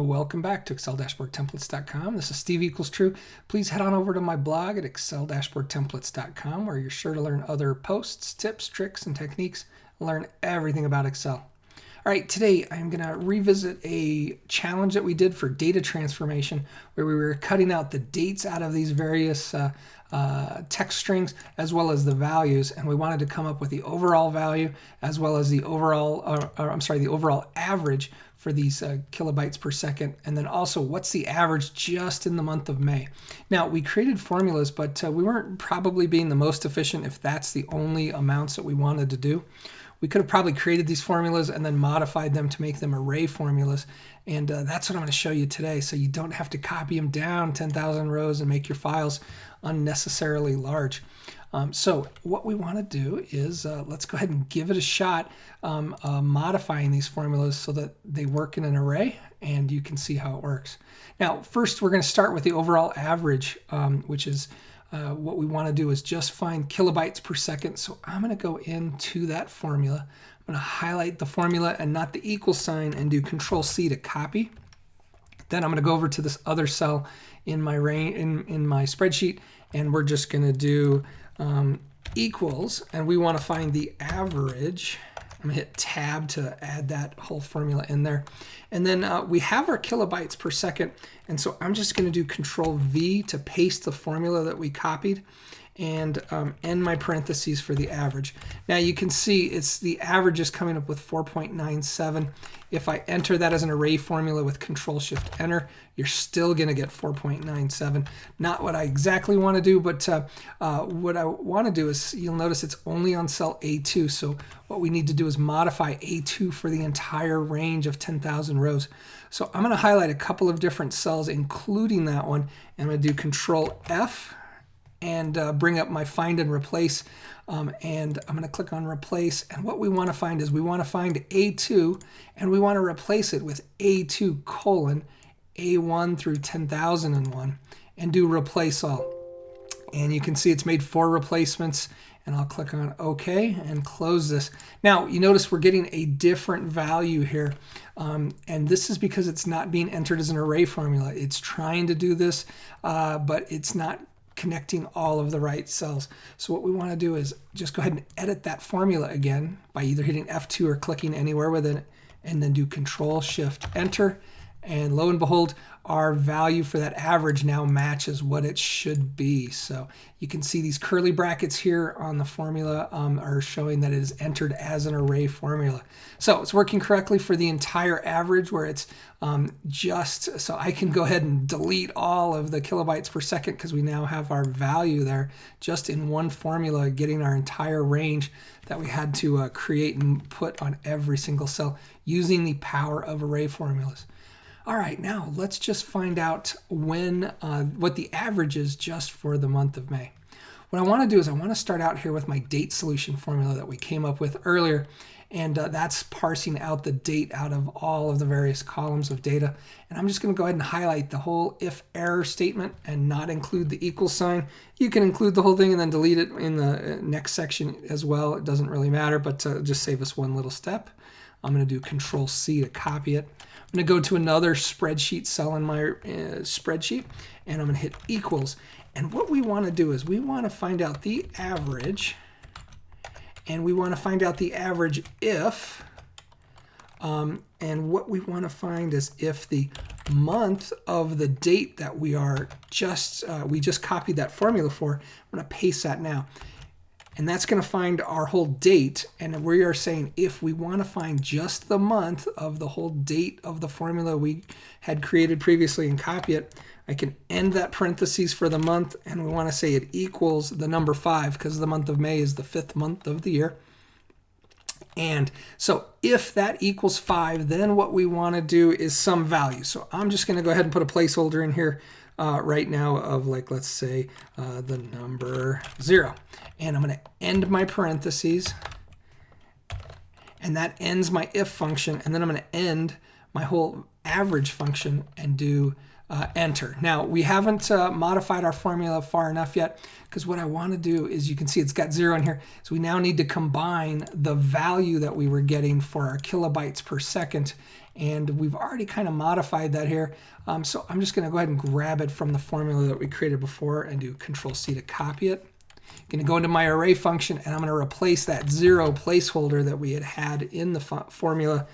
Welcome back to Excel-Templates.com. This is Steve equals true. Please head on over to my blog at Excel-Templates.com where you're sure to learn other posts, tips, tricks, and techniques, and learn everything about Excel. All right, today I'm going to revisit a challenge that we did for data transformation where we were cutting out the dates out of these various text strings as well as the values, and we wanted to come up with the overall value as well as the overall, the overall average for these kilobytes per second, and then also what's the average just in the month of May. Now, we created formulas, but we weren't probably being the most efficient if that's the only amounts that we wanted to do. We could have probably created these formulas and then modified them to make them array formulas, and that's what I'm going to show you today, so you don't have to copy them down 10,000 rows and make your files unnecessarily large. So what we want to do is let's go ahead and give it a shot modifying these formulas so that they work in an array and you can see how it works. Now first we're going to start with the overall average, which is what we want to do is just find kilobytes per second. So I'm going to go into that formula. I'm going to highlight the formula and not the equal sign and do Control-C to copy. Then I'm going to go over to this other cell in my spreadsheet, and we're just going to do equals, and we want to find the average. I'm going to hit tab to add that whole formula in there. And then we have our kilobytes per second, and so I'm just going to do Control-V to paste the formula that we copied and end my parentheses for the average. Now you can see it's the average is coming up with 4.97. If I enter that as an array formula with Control-Shift+Enter, you're still going to get 4.97. Not what I exactly want to do, but what I want to do is, you'll notice it's only on cell A2. So what we need to do is modify A2 for the entire range of 10,000 rows. So I'm going to highlight a couple of different cells, including that one. And I'm going to do Control-F and bring up my find and replace, and I'm going to click on replace, and what we want to find is we want to find A2 and we want to replace it with A2 colon A1 through 10,001 and do replace all. And you can see it's made 4 replacements, and I'll click on OK and close this. Now you notice we're getting a different value here, and this is because it's not being entered as an array formula. It's trying to do this, but it's not connecting all of the right cells. So what we want to do is just go ahead and edit that formula again by either hitting F2 or clicking anywhere within it, and then do Control-Shift+Enter, and lo and behold, our value for that average now matches what it should be. So you can see these curly brackets here on the formula are showing that it is entered as an array formula. So it's working correctly for the entire average, where it's just, so I can go ahead and delete all of the kilobytes per second because we now have our value there just in one formula, getting our entire range that we had to create and put on every single cell using the power of array formulas. All right, now let's just find out what the average is just for the month of May. What I want to do is I want to start out here with my date solution formula that we came up with earlier, and that's parsing out the date out of all of the various columns of data. And I'm just going to go ahead and highlight the whole if error statement and not include the equal sign. You can include the whole thing and then delete it in the next section as well. It doesn't really matter, but just save us one little step. I'm going to do Control-C to copy it. I'm going to go to another spreadsheet cell in my spreadsheet, and I'm going to hit equals. And what we want to do is we want to find out the average, and we want to find out the average if, and what we want to find is if the month of the date that we just copied that formula for. I'm going to paste that now. And that's going to find our whole date, and we are saying if we want to find just the month of the whole date of the formula we had created previously and copy it, I can end that parentheses for the month, and we want to say it equals the number 5 because the month of May is the 5th month of the year. And so if that equals 5, then what we want to do is some value. So I'm just going to go ahead and put a placeholder in here right now of, like, let's say the number 0. And I'm going to end my parentheses, and that ends my if function, and then I'm going to end my whole average function and do enter. Now, we haven't modified our formula far enough yet, because what I want to do is, you can see it's got 0 in here, so we now need to combine the value that we were getting for our kilobytes per second and we've already kind of modified that here. So I'm just going to go ahead and grab it from the formula that we created before and do Control-C to copy it. I'm going to go into my array function, and I'm going to replace that 0 placeholder that we had in the formula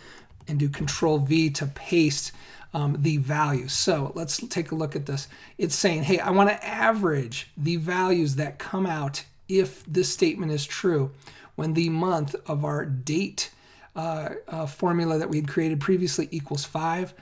and do Control-V to paste the value. So let's take a look at this. It's saying, hey, I want to average the values that come out if this statement is true when the month of our date formula that we had created previously equals 5.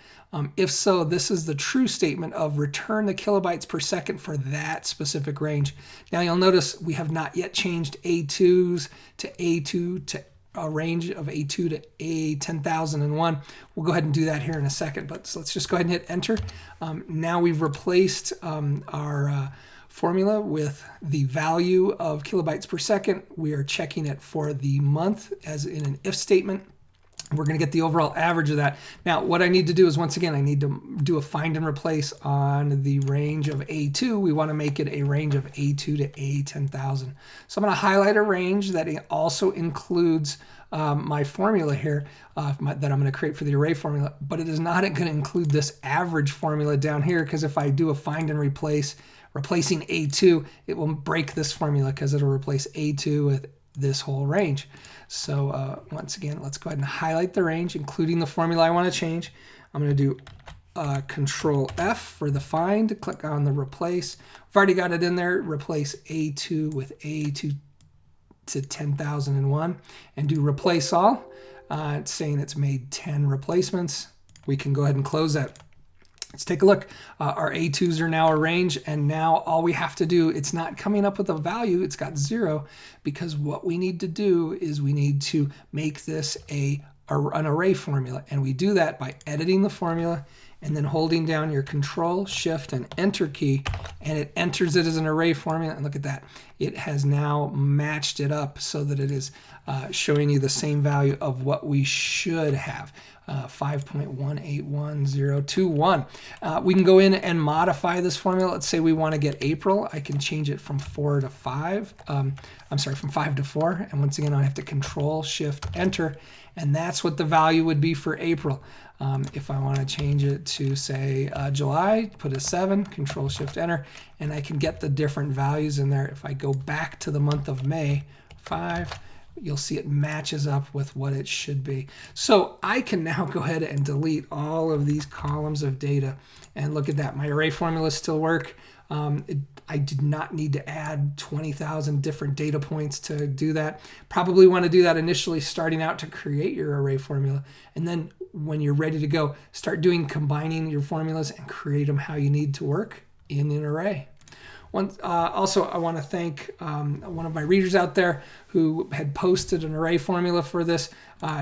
If so, this is the true statement of return the kilobytes per second for that specific range. Now you'll notice we have not yet changed A2s to A2 to a range of A2 to A10,001. We'll go ahead and do that here in a second, but let's just go ahead and hit enter. Now we've replaced our formula with the value of kilobytes per second. We are checking it for the month as in an if statement. We're going to get the overall average of that. Now, what I need to do is, once again, I need to do a find and replace on the range of A2. We want to make it a range of A2 to A10,000. So I'm going to highlight a range that also includes my formula here that I'm going to create for the array formula, but it is not going to include this average formula down here, because if I do a find and replace, replacing A2, it will break this formula because it'll replace A2 with this whole range. So once again, let's go ahead and highlight the range, including the formula I want to change. I'm going to do Control F for the find, click on the replace. I've already got it in there, replace A2 with A2 to 10,001 and do replace all. It's saying it's made 10 replacements. We can go ahead and close that. Let's take a look. Our A2s are now arranged, and now all we have to do, it's not coming up with a value, it's got 0, because what we need to do is we need to make this an array formula, and we do that by editing the formula and then holding down your Control, Shift, and Enter key, and it enters it as an array formula. And look at that. It has now matched it up so that it is showing you the same value of what we should have. 5.181021. We can go in and modify this formula. Let's say we want to get April. I can change it from 4 to 5. I'm sorry, from 5 to 4. And once again, I have to Control, Shift, Enter. And that's what the value would be for April. If I want to change it to, say, July, put a 7, Control, Shift, Enter, and I can get the different values in there. If I go back to the month of May, 5, you'll see it matches up with what it should be. So I can now go ahead and delete all of these columns of data. And look at that, my array formulas still work. I did not need to add 20,000 different data points to do that. Probably want to do that initially starting out to create your array formula. And then when you're ready to go, start combining your formulas and create them how you need to work in an array. Also, I want to thank one of my readers out there who had posted an array formula for this.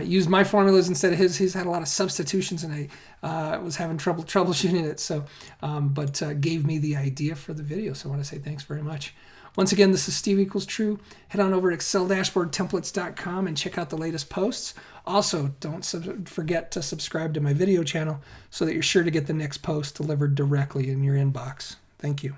Used my formulas instead of his. He's had a lot of substitutions, and I was having trouble troubleshooting it. So, but gave me the idea for the video. So I want to say thanks very much. Once again, this is Steve Equals True. Head on over to Excel-Templates.com and check out the latest posts. Also, don't forget to subscribe to my video channel so that you're sure to get the next post delivered directly in your inbox. Thank you.